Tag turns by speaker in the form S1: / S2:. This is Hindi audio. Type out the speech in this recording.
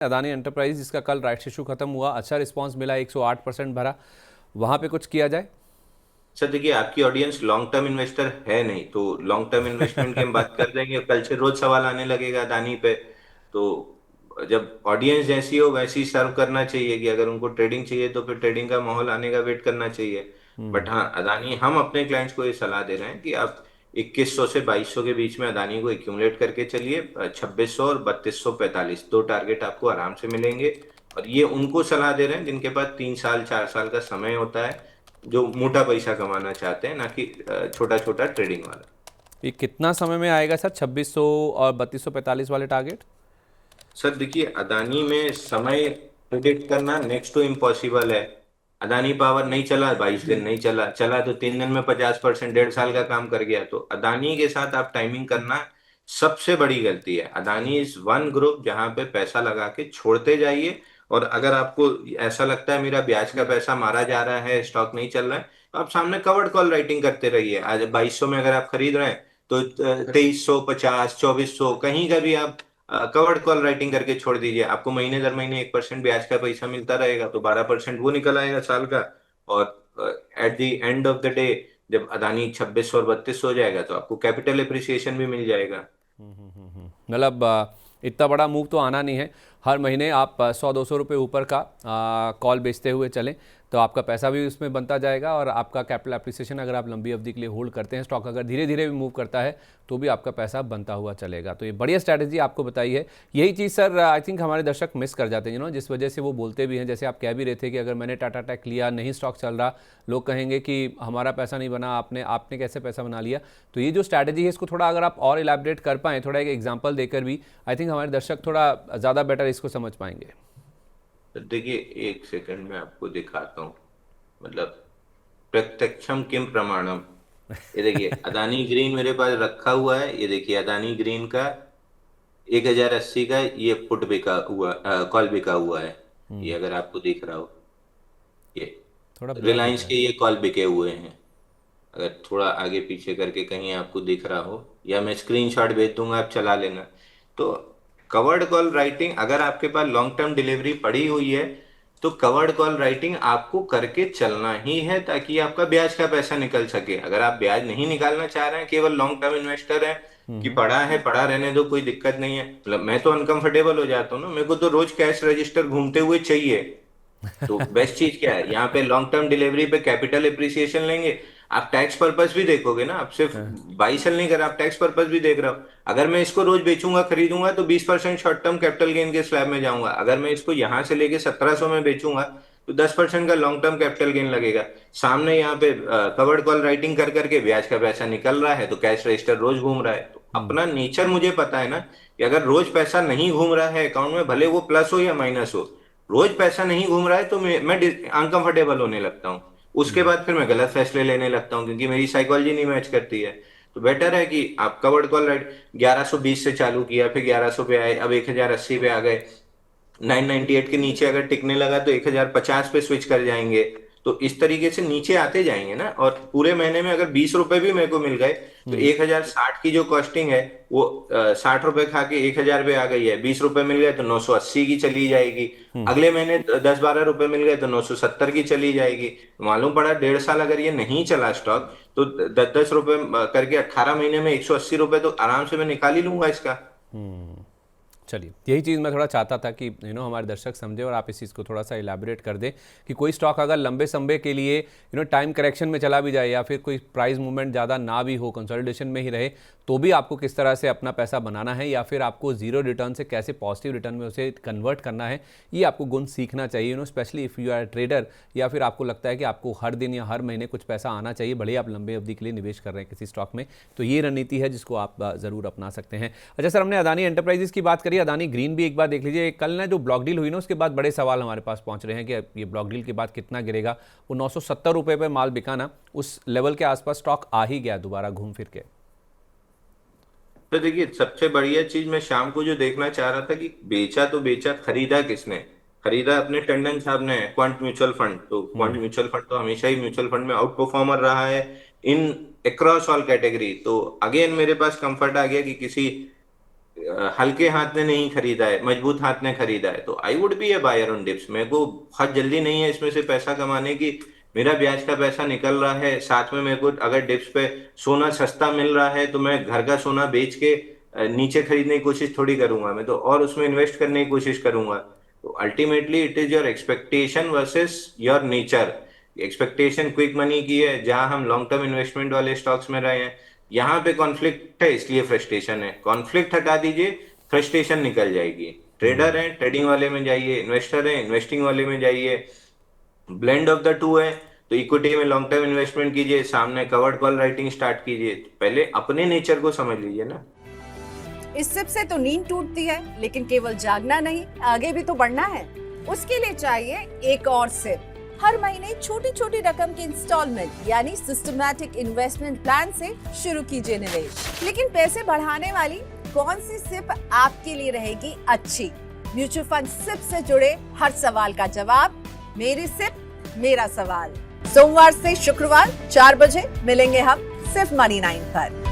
S1: अदानी एंटरप्राइज जिसका कल राइट्स इशू खत्म हुआ, अच्छा रिस्पांस मिला, 108% भरा, वहाँ पे कुछ किया जाए?
S2: सर देखिए, आपकी ऑडियंस लॉन्ग टर्म इन्वेस्टर है नहीं, तो लॉन्ग टर्म इन्वेस्टमेंट की हम बात कर देंगे, कल से रोज सवाल आने लगेगा अदानी पे। तो जब ऑडियंस जैसी हो वैसी सर्व करना चाहिए, कि अगर उनको ट्रेडिंग चाहिए तो फिर ट्रेडिंग का माहौल आने का वेट करना चाहिए। बट हाँ, अदानी, हम अपने क्लाइंट्स को ये सलाह दे रहे हैं कि आप 2100 से 2200 के बीच में अदानी को एक्यूमुलेट करके चलिए। 2600 और 3245 दो टारगेट आपको आराम से मिलेंगे। और ये उनको सलाह दे रहे हैं जिनके पास 3 साल 4 साल का समय होता है, जो मोटा पैसा कमाना चाहते हैं, ना कि छोटा छोटा ट्रेडिंग वाला।
S1: ये कितना समय में आएगा सर, 2600 और 3245 वाले टारगेट?
S2: सर देखिए, अदानी में समय प्रिडिक्ट करना नेक्स्ट टू इम्पॉसिबल है। अदानी पावर नहीं चला, 22 दिन नहीं चला, चला तो 3 दिन में 50%, 1.5 साल का काम कर गया। तो अदानी के साथ आप टाइमिंग करना सबसे बड़ी गलती है। अदानी इज वन ग्रुप जहां पे पैसा लगा के छोड़ते जाइए। और अगर आपको ऐसा लगता है मेरा ब्याज का पैसा मारा जा रहा है, स्टॉक नहीं चल रहा है, तो आप सामने कवर्ड कॉल राइटिंग करते रहिए। आज 2200 में अगर आप खरीद रहे हैं तो 2350, 2400 कहीं का भी आप कवर्ड कॉल राइटिंग करके छोड़ दीजिए। आपको महीने दर महीने 1% ब्याज का पैसा मिलता रहेगा, तो 12% वो निकल आएगा साल का। और at the end of the day, जब अदानी 2600 और 3200 हो जाएगा, तो आपको कैपिटल एप्रिसिएशन भी मिल जाएगा।
S1: मतलब इतना बड़ा मूव तो आना नहीं है। हर महीने आप 100-200 रुपये ऊपर का कॉल बेचते हुए चलें तो आपका पैसा भी उसमें बनता जाएगा, और आपका कैपिटल एप्रिसिएशन अगर आप लंबी अवधि के लिए होल्ड करते हैं, स्टॉक अगर धीरे धीरे भी मूव करता है तो भी आपका पैसा बनता हुआ चलेगा। तो ये बढ़िया स्ट्रैटेजी आपको बताई है। यही चीज़ सर आई थिंक हमारे दर्शक मिस कर जाते हैं, जिस वजह से वो बोलते भी हैं, जैसे आप कह भी रहे थे कि अगर मैंने टाटा टेक लिया, नहीं स्टॉक चल रहा, लोग कहेंगे कि हमारा पैसा नहीं बना, आपने आपने कैसे पैसा बना लिया। तो ये जो स्ट्रैटेजी है इसको थोड़ा अगर आप और इलैबोरेट कर पाएँ, थोड़ा एक एग्जाम्पल देकर भी, आई थिंक हमारे दर्शक थोड़ा ज़्यादा बेटर इसको समझ पाएंगे।
S2: तो देखिए, एक सेकंड में आपको दिखाता हूँ। मतलब, प्रत्यक्षम किम प्रमाणम। ये देखिए, अदानी ग्रीन मेरे पास रखा हुआ है। ये देखिए, अदानी ग्रीन का 1080 का ये पुट बिका हुआ, कॉल बिका हुआ है। ये अगर आपको दिख रहा हो, ये
S1: थोड़ा ब्लर दिख
S2: रिलायंस
S1: रहा
S2: के
S1: है।
S2: ये कॉल बिके हुए हैं। अगर थोड़ा आगे पीछे करके कहीं आपको दिख रहा हो, या मैं स्क्रीनशॉट भेज दूंगा, आप चला लेना। तो कवर्ड कॉल राइटिंग, अगर आपके पास लॉन्ग टर्म डिलीवरी पड़ी हुई है, तो कवर्ड कॉल राइटिंग आपको करके चलना ही है, ताकि आपका ब्याज का पैसा निकल सके। अगर आप ब्याज नहीं निकालना चाह रहे हैं, केवल लॉन्ग टर्म इन्वेस्टर हैं, कि पड़ा है पड़ा रहने दो, कोई दिक्कत नहीं है, मतलब मैं तो अनकंफर्टेबल हो जाता हूँ ना, मेरे को तो रोज कैश रजिस्टर घूमते हुए चाहिए। तो बेस्ट चीज क्या है यहाँ पे, लॉन्ग टर्म डिलीवरी पे कैपिटल एप्रिसिएशन लेंगे। आप टैक्स पर्पस भी देखोगे ना, आप सिर्फ
S1: हाँ।
S2: बाई सेल नहीं कर रहे, आप टैक्स पर्पस भी देख रहे हो। अगर मैं इसको रोज बेचूंगा खरीदूंगा तो 20% शॉर्ट टर्म कैपिटल गेन के स्लैब में जाऊंगा। अगर मैं इसको यहां से लेके 1700 में बेचूंगा तो 10% का लॉन्ग टर्म कैपिटल गेन लगेगा। सामने यहाँ पे कवर्ड कॉल राइटिंग कर करके ब्याज का पैसा निकल रहा है, तो कैश रजिस्टर रोज घूम रहा है। तो अपना नेचर मुझे पता है ना, कि अगर रोज पैसा नहीं घूम रहा है अकाउंट में, भले वो प्लस हो या माइनस हो, रोज पैसा नहीं घूम रहा है, तो मैं अनकंफर्टेबल होने लगता हूँ। उसके बाद फिर मैं गलत फैसले लेने लगता हूँ, क्योंकि मेरी साइकोलॉजी नहीं मैच करती है। तो बेटर है कि आप कवर्ड कॉल राइट 1120 से चालू किया, फिर 1100 पे आए, अब 1080 पे आ गए। 998 के नीचे अगर टिकने लगा तो 1050 पे स्विच कर जाएंगे। तो इस तरीके से नीचे आते जाएंगे ना। और पूरे महीने में अगर 20 रुपए भी मेरे को मिल गए, तो 1060 की जो कॉस्टिंग है वो 60 रुपए खा के 1000 पे आ गई है। 20 रुपए मिल गए तो 980 की चली जाएगी। अगले महीने 10-12 रुपए मिल गए तो 970 की चली जाएगी। मालूम पड़ा 1.5 साल अगर ये नहीं चला स्टॉक, तो 10-10 रुपए करके 18 महीने में 180 रुपए तो आराम से मैं निकाल ही लूंगा इसका।
S1: चलिए, यही चीज़ मैं थोड़ा चाहता था कि हमारे दर्शक समझे और आप इस चीज़ को थोड़ा सा इलैबोरेट कर दें कि कोई स्टॉक अगर लंबे समय के लिए टाइम करेक्शन में चला भी जाए, या फिर कोई प्राइस मूवमेंट ज़्यादा ना भी हो, कंसोलिडेशन में ही रहे, तो भी आपको किस तरह से अपना पैसा बनाना है, या फिर आपको जीरो रिटर्न से कैसे पॉजिटिव रिटर्न में उसे कन्वर्ट करना है, ये आपको गुण सीखना चाहिए। Specially if you are trader, या फिर आपको लगता है कि आपको हर दिन या हर महीने कुछ पैसा आना चाहिए, भले आप लंबे अवधि के लिए निवेश कर रहे हैं किसी स्टॉक में, तो ये रणनीति है जिसको आप ज़रूर अपना सकते हैं। अच्छा सर, हमने अदानी एंटरप्राइजेस की बात करी, अदानी ग्रीन भी एक बार देख लीजिए। कल ना जो ब्लॉक डील हुई ना, उसके बाद बड़े सवाल हमारे पास पहुंच रहे हैं कि ये ब्लॉक डील के बाद कितना गिरेगा। वो 970 रुपये पर माल बिका ना, उस लेवल के आसपास स्टॉक आ ही गया दोबारा घूम फिर के।
S2: तो देखिए, सबसे बढ़िया चीज मैं शाम को जो देखना चाह रहा था, कि बेचा तो बेचा, खरीदा किसने? खरीदा अपने टंडन साहब ने, क्वांट म्यूचुअल फंड। तो क्वांट म्यूचुअल फंड तो हमेशा ही म्यूचुअल फंड में आउट परफॉर्मर रहा है, इन अक्रॉस ऑल कैटेगरी। तो अगेन मेरे पास कंफर्ट आ गया कि किसी हल्के हाथ ने नहीं खरीदा है, मजबूत हाथ ने खरीदा है, तो I would be a buyer on dips. मेरे को बहुत जल्दी नहीं है इसमें से पैसा कमाने की। मेरा ब्याज का पैसा निकल रहा है, साथ में मेरे को अगर डिप्स पे सोना सस्ता मिल रहा है तो मैं घर का सोना बेच के नीचे खरीदने की कोशिश थोड़ी करूंगा, मैं तो और उसमें इन्वेस्ट करने की कोशिश करूंगा। तो ultimately it is your expectation versus your nature. Expectation quick money की है, जहां हम लॉन्ग टर्म इन्वेस्टमेंट वाले स्टॉक्स में रहे हैं। यहाँ पे कॉन्फ्लिक्ट है इसलिए फ्रस्ट्रेशन है, कॉन्फ्लिक्ट हटा दीजिए, फ्रस्ट्रेशन निकल जाएगी। ट्रेडर है, ट्रेडिंग वाले में जाइए, इन्वेस्टर है, इन्वेस्टिंग वाले में जाइए, ब्लेंड ऑफ द टू है तो इक्विटी में लॉन्ग टर्म इन्वेस्टमेंट कीजिए, सामने कवर्ड कॉल राइटिंग स्टार्ट कीजिए। पहले अपने नेचर को समझ लीजिए ना।
S3: इस सिप से तो नींद टूटती है, लेकिन केवल जागना नहीं, आगे भी तो बढ़ना है। उसके लिए चाहिए एक और सिप। हर महीने छोटी छोटी रकम की इंस्टॉलमेंट यानी सिस्टमैटिक इन्वेस्टमेंट प्लान से शुरू कीजिए निवेश। लेकिन पैसे बढ़ाने वाली कौन सी सिप आपके लिए रहेगी अच्छी? म्यूचुअल फंड सिप से जुड़े हर सवाल का जवाब मेरी सिप मेरा सवाल। सोमवार से शुक्रवार 4 बजे मिलेंगे हम सिर्फ मनी 9 पर।